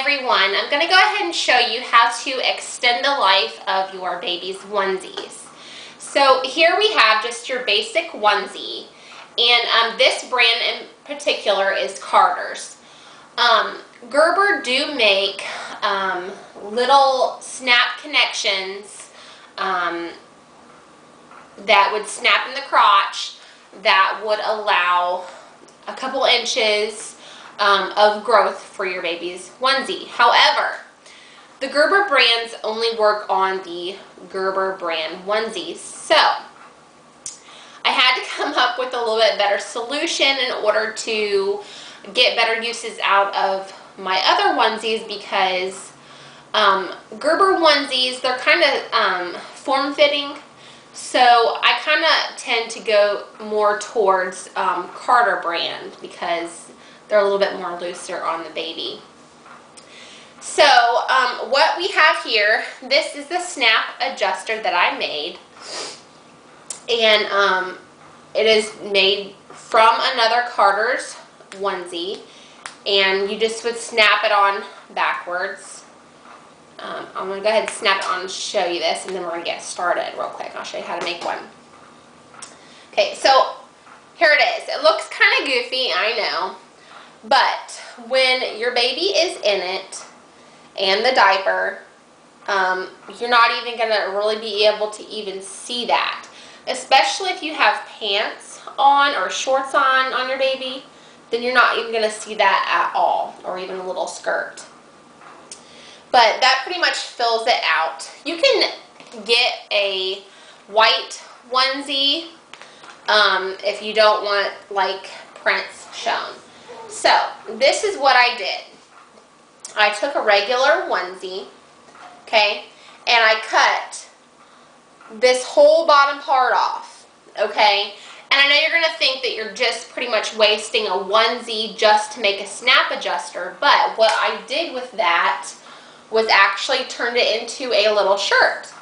everyone, I'm going to go ahead and show you how to extend the life of your baby's onesies. So here we have just your basic onesie, and this brand in particular is Carter's. Gerber do make little snap connections that would snap in the crotch that would allow a couple inches of growth for your baby's onesie. However, the Gerber brands only work on the Gerber brand onesies. So I had to come up with a little bit better solution in order to get better uses out of my other onesies, because Gerber onesies, they're kind of form-fitting. So I kind of tend to go more towards Carter brand because they're a little bit more looser on the baby. So what we have here, this is the snap adjuster that I made. And it is made from another Carter's onesie. And you just would snap it on backwards. I'm going to go ahead and snap it on and show you this, and then we're going to get started real quick. I'll show you how to make one. Okay, so here it is. It looks kind of goofy, I know. But when your baby is in it and the diaper, you're not even going to really be able to even see that. Especially if you have pants on or shorts on your baby, then you're not even going to see that at all, or even a little skirt. But that pretty much fills it out. You can get a white onesie if you don't want like prints shown. So this is what I did. I took a regular onesie, okay, and I cut this whole bottom part off, okay? And I know you're going to think that you're just pretty much wasting a onesie just to make a snap adjuster, but what I did with that was actually turned it into a little shirt.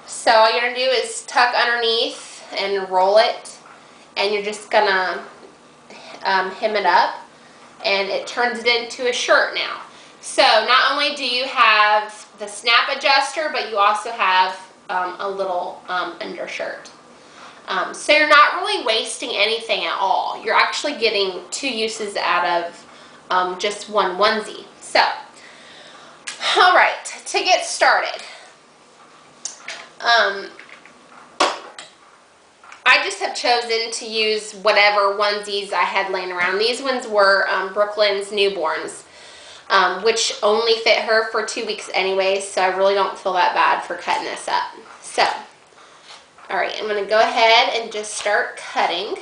So all you're going to do is tuck underneath and roll it, and you're just going to hem it up, and it turns it into a shirt now. So not only do you have the snap adjuster, but you also have a little undershirt. So you're not really wasting anything at all. You're actually getting two uses out of just one onesie. So, all right, to get started, I just have chosen to use whatever onesies I had laying around. These ones were Brooklyn's newborns, which only fit her for 2 weeks anyway, so I really don't feel that bad for cutting this up. So, all right, I'm going to go ahead and just start cutting.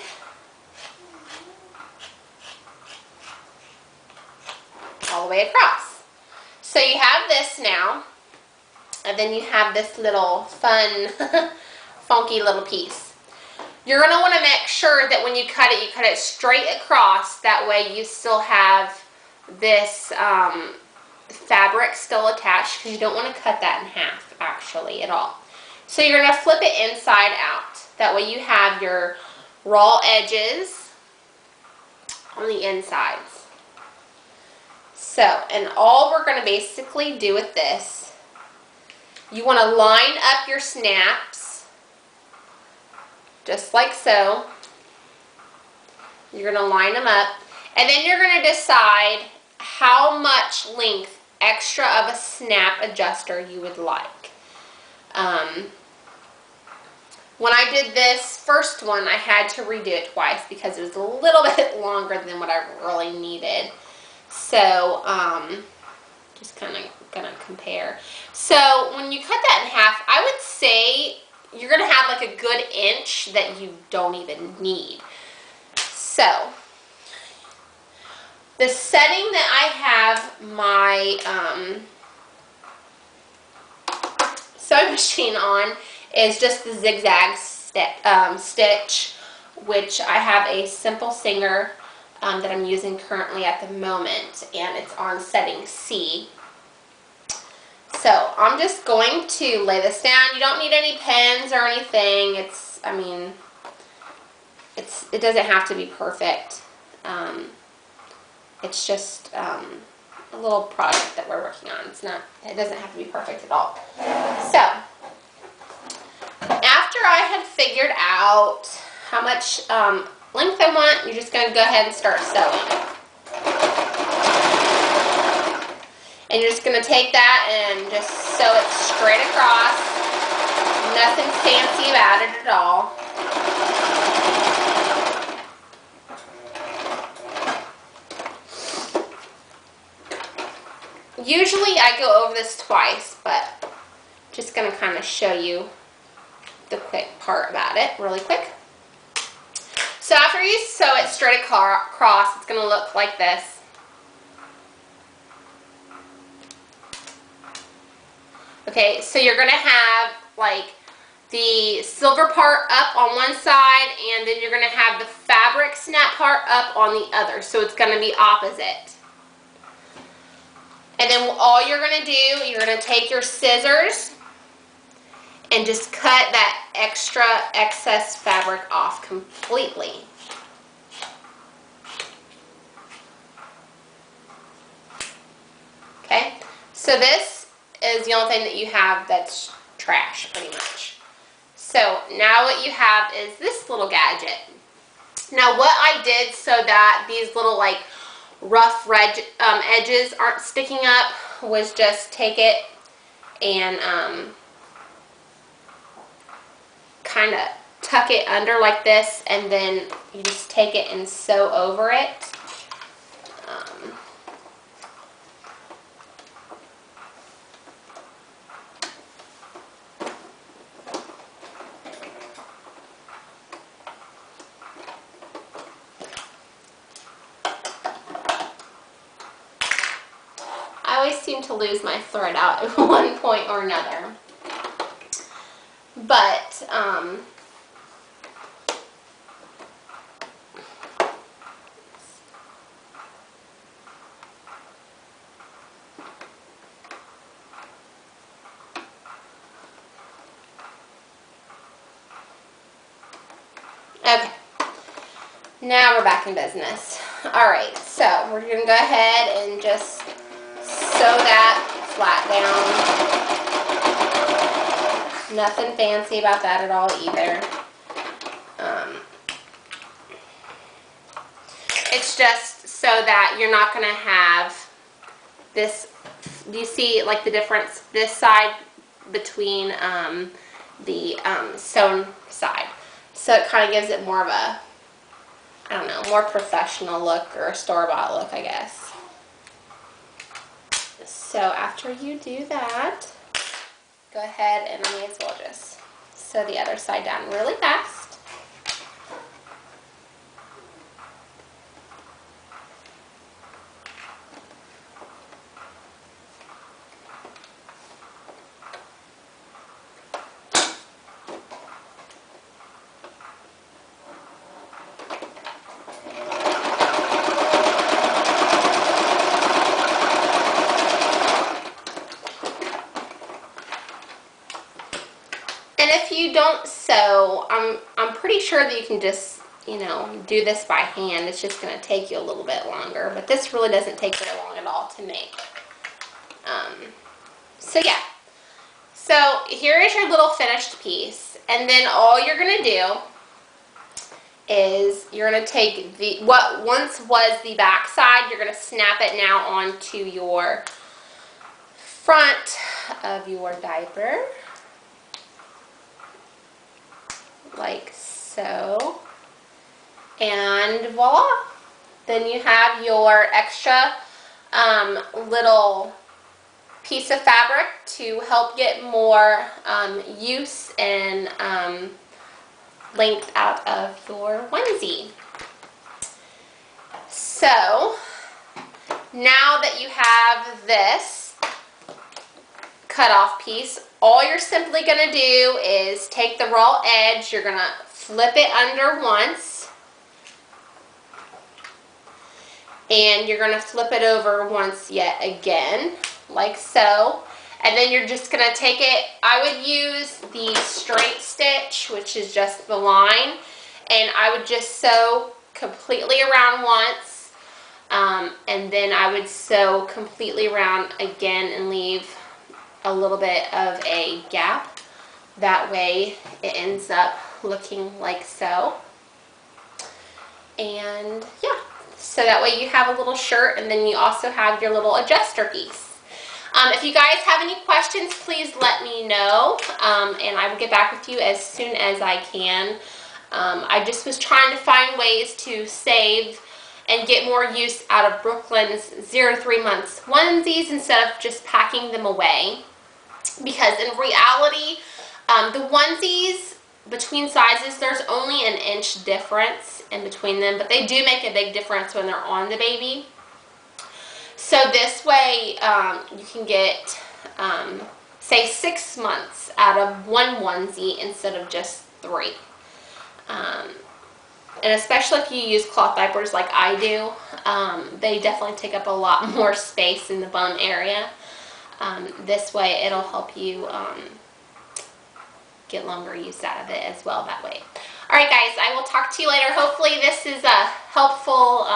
All the way across. So you have this now, and then you have this little fun, funky little piece. You're going to want to make sure that when you cut it straight across. That way you still have this fabric still attached, because you don't want to cut that in half, actually, at all. So you're going to flip it inside out. That way you have your raw edges on the insides. So, and all we're going to basically do with this, you want to line up your snaps, just like so. You're going to line them up, and then you're going to decide how much length extra of a snap adjuster you would like. When I did this first one, I had to redo it twice because it was a little bit longer than what I really needed. So, just kind of going to compare. So, when you cut that in half, I would say you're going to have like a good inch that you don't even need. So, the setting that I have my sewing machine on is just the zigzag stitch, which I have a Simple Singer that I'm using currently at the moment, and it's on setting C. So I'm just going to lay this down. You don't need any pens or anything. It doesn't have to be perfect. It's just a little project that we're working on. It doesn't have to be perfect at all. So, after I had figured out how much length I want, you're just going to go ahead and start sewing. And you're just going to take that and just sew it straight across. Nothing fancy about it at all. Usually I go over this twice, but just going to kind of show you the quick part about it really quick. So after you sew it straight across, it's going to look like this. Okay, so you're going to have like the silver part up on one side, and then you're going to have the fabric snap part up on the other. So it's going to be opposite. And then all you're going to do, you're going to take your scissors and just cut that excess fabric off completely. Okay, so this is the only thing that you have that's trash, pretty much. So now what you have is this little gadget. Now what I did so that these little like rough edges aren't sticking up was just take it and kind of tuck it under like this, and then you just take it and sew over it. I always seem to lose my thread out at one point or another. But, okay, now we're back in business. Alright, so we're going to go ahead and just sew that flat down. Nothing fancy about that at all either. It's just so that you're not going to have this, do you see like the difference this side between the sewn side? So it kind of gives it more of a, I don't know, more professional look, or a store-bought look, I guess. So after you do that, go ahead and I may as well just sew the other side down really fast. And if you don't sew, I'm pretty sure that you can just, you know, do this by hand. It's just going to take you a little bit longer, but this really doesn't take very long at all to make. So yeah, so here is your little finished piece, and then all you're going to do is you're going to take the what once was the back side, you're going to snap it now onto your front of your diaper. Like so, and voila, then you have your extra little piece of fabric to help get more use and length out of your onesie. So now that you have this cut off piece, all you're simply going to do is take the raw edge, you're going to flip it under once, and you're going to flip it over once yet again, like so. And then you're just going to take it, I would use the straight stitch, which is just the line, and I would just sew completely around once. And then I would sew completely around again and leave a little bit of a gap. That way it ends up looking like so. And yeah, so that way you have a little shirt, and then you also have your little adjuster piece. If you guys have any questions, please let me know, and I will get back with you as soon as I can. I just was trying to find ways to save and get more use out of Brooklyn's 0 to 3 months onesies instead of just packing them away. Because in reality, the onesies between sizes, there's only an inch difference in between them, but they do make a big difference when they're on the baby. So this way you can get, say, 6 months out of one onesie instead of just 3. And especially if you use cloth diapers like I do, they definitely take up a lot more space in the bum area. This way it'll help you get longer use out of it as well that way. Alright guys, I will talk to you later. Hopefully this is a helpful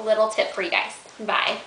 little tip for you guys. Bye.